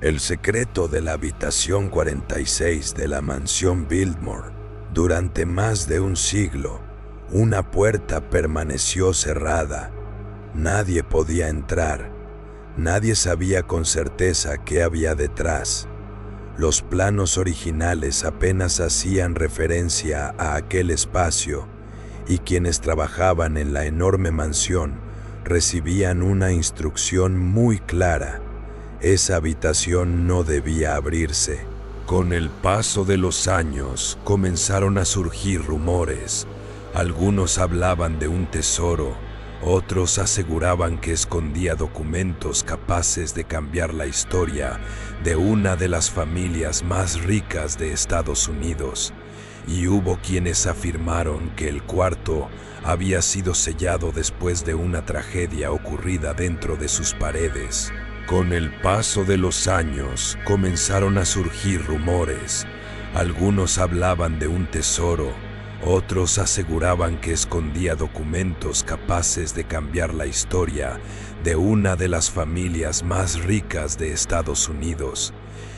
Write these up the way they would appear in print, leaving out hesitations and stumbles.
El secreto de la habitación 46 de la mansión Biltmore. Durante más de un siglo, una puerta permaneció cerrada. Nadie podía entrar. Nadie sabía con certeza qué había detrás. Los planos originales apenas hacían referencia a aquel espacio, y quienes trabajaban en la enorme mansión recibían una instrucción muy clara: esa habitación no debía abrirse. Con el paso de los años comenzaron a surgir rumores. Algunos hablaban de un tesoro, otros aseguraban que escondía documentos capaces de cambiar la historia de una de las familias más ricas de Estados Unidos. Y hubo quienes afirmaron que el cuarto había sido sellado después de una tragedia ocurrida dentro de sus paredes. Con el paso de los años comenzaron a surgir rumores. Algunos hablaban de un tesoro, otros aseguraban que escondía documentos capaces de cambiar la historia de una de las familias más ricas de Estados Unidos.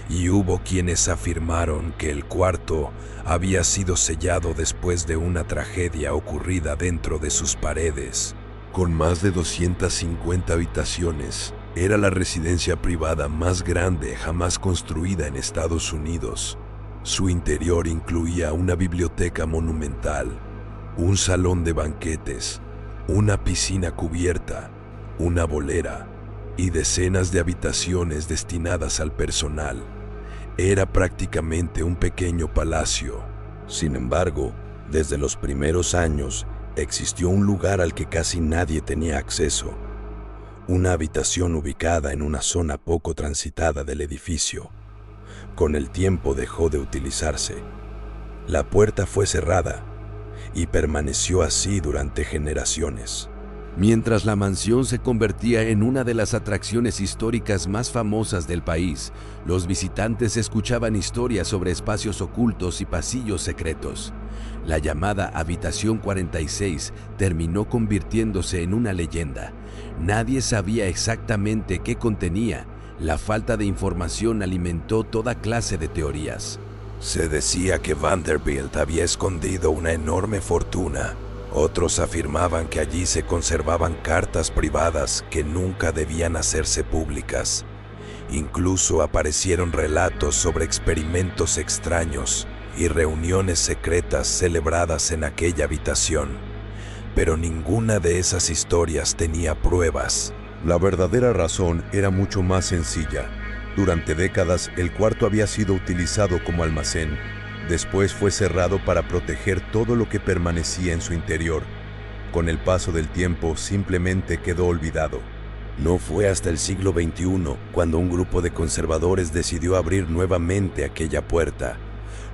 Y hubo quienes afirmaron que el cuarto había sido sellado después de una tragedia ocurrida dentro de sus paredes. Con más de 250 habitaciones, era la residencia privada más grande jamás construida en Estados Unidos. Su interior incluía una biblioteca monumental, un salón de banquetes, una piscina cubierta, una bolera y decenas de habitaciones destinadas al personal. Era prácticamente un pequeño palacio. Sin embargo, desde los primeros años existió un lugar al que casi nadie tenía acceso. Una habitación ubicada en una zona poco transitada del edificio. Con el tiempo dejó de utilizarse. La puerta fue cerrada y permaneció así durante generaciones. Mientras la mansión se convertía en una de las atracciones históricas más famosas del país, los visitantes escuchaban historias sobre espacios ocultos y pasillos secretos. La llamada Habitación 46 terminó convirtiéndose en una leyenda. Nadie sabía exactamente qué contenía. La falta de información alimentó toda clase de teorías. Se decía que Vanderbilt había escondido una enorme fortuna. Otros afirmaban que allí se conservaban cartas privadas que nunca debían hacerse públicas. Incluso aparecieron relatos sobre experimentos extraños y reuniones secretas celebradas en aquella habitación. Pero ninguna de esas historias tenía pruebas. La verdadera razón era mucho más sencilla. Durante décadas, el cuarto había sido utilizado como almacén. Después fue cerrado para proteger todo lo que permanecía en su interior. Con el paso del tiempo, simplemente quedó olvidado. No fue hasta el siglo XXI cuando un grupo de conservadores decidió abrir nuevamente aquella puerta.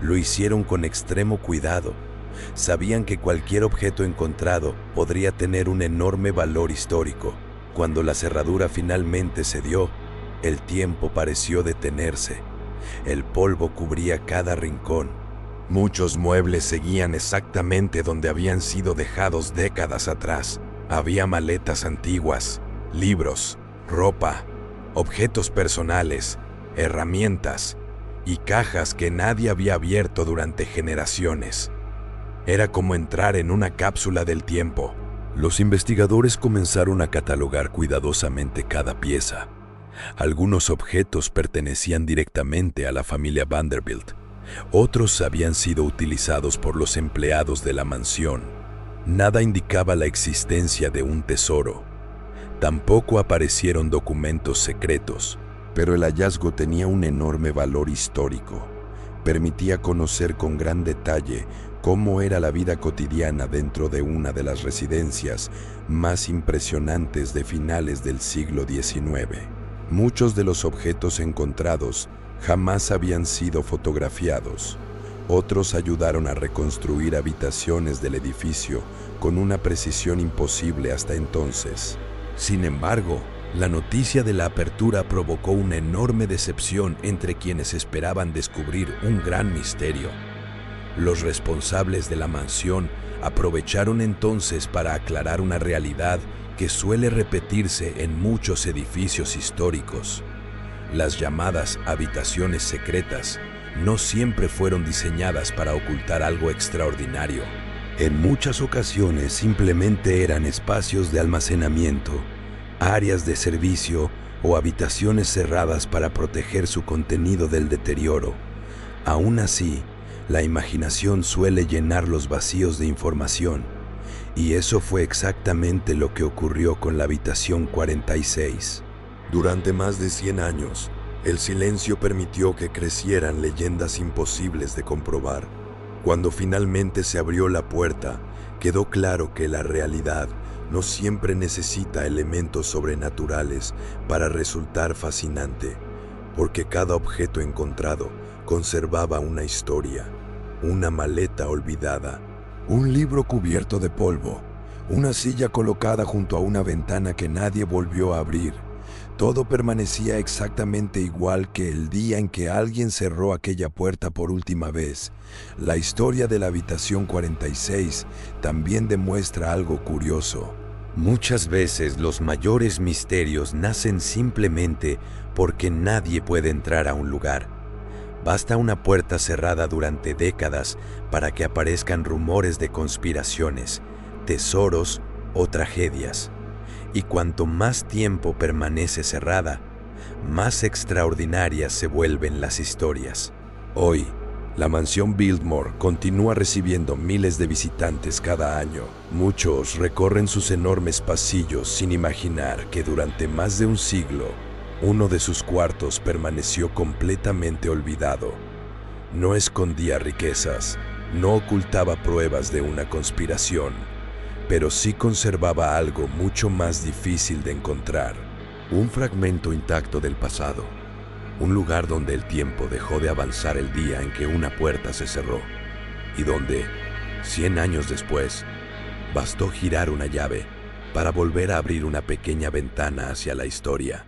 Lo hicieron con extremo cuidado. Sabían que cualquier objeto encontrado podría tener un enorme valor histórico. Cuando la cerradura finalmente cedió, el tiempo pareció detenerse. El polvo cubría cada rincón. Muchos muebles seguían exactamente donde habían sido dejados décadas atrás. Había maletas antiguas, libros, ropa, objetos personales, herramientas y cajas que nadie había abierto durante generaciones. Era como entrar en una cápsula del tiempo. Los investigadores comenzaron a catalogar cuidadosamente cada pieza. Algunos objetos pertenecían directamente a la familia Vanderbilt. Otros habían sido utilizados por los empleados de la mansión. Nada indicaba la existencia de un tesoro. Tampoco aparecieron documentos secretos, pero el hallazgo tenía un enorme valor histórico. Permitía conocer con gran detalle cómo era la vida cotidiana dentro de una de las residencias más impresionantes de finales del siglo XIX. Muchos de los objetos encontrados jamás habían sido fotografiados. Otros ayudaron a reconstruir habitaciones del edificio con una precisión imposible hasta entonces. Sin embargo, la noticia de la apertura provocó una enorme decepción entre quienes esperaban descubrir un gran misterio. Los responsables de la mansión aprovecharon entonces para aclarar una realidad que suele repetirse en muchos edificios históricos. Las llamadas habitaciones secretas no siempre fueron diseñadas para ocultar algo extraordinario. En muchas ocasiones simplemente eran espacios de almacenamiento, áreas de servicio o habitaciones cerradas para proteger su contenido del deterioro. Aún así, la imaginación suele llenar los vacíos de información, y eso fue exactamente lo que ocurrió con la habitación 46. Durante más de 100 años, el silencio permitió que crecieran leyendas imposibles de comprobar. Cuando finalmente se abrió la puerta, quedó claro que la realidad no siempre necesita elementos sobrenaturales para resultar fascinante, porque cada objeto encontrado conservaba una historia, una maleta olvidada, un libro cubierto de polvo, una silla colocada junto a una ventana que nadie volvió a abrir. Todo permanecía exactamente igual que el día en que alguien cerró aquella puerta por última vez. La historia de la habitación 46 también demuestra algo curioso. Muchas veces los mayores misterios nacen simplemente porque nadie puede entrar a un lugar. Basta una puerta cerrada durante décadas para que aparezcan rumores de conspiraciones, tesoros o tragedias. Y cuanto más tiempo permanece cerrada, más extraordinarias se vuelven las historias. Hoy, la mansión Biltmore continúa recibiendo miles de visitantes cada año. Muchos recorren sus enormes pasillos sin imaginar que durante más de un siglo, uno de sus cuartos permaneció completamente olvidado. No escondía riquezas, no ocultaba pruebas de una conspiración, pero sí conservaba algo mucho más difícil de encontrar: un fragmento intacto del pasado, un lugar donde el tiempo dejó de avanzar el día en que una puerta se cerró, y donde, 100 años después, bastó girar una llave para volver a abrir una pequeña ventana hacia la historia.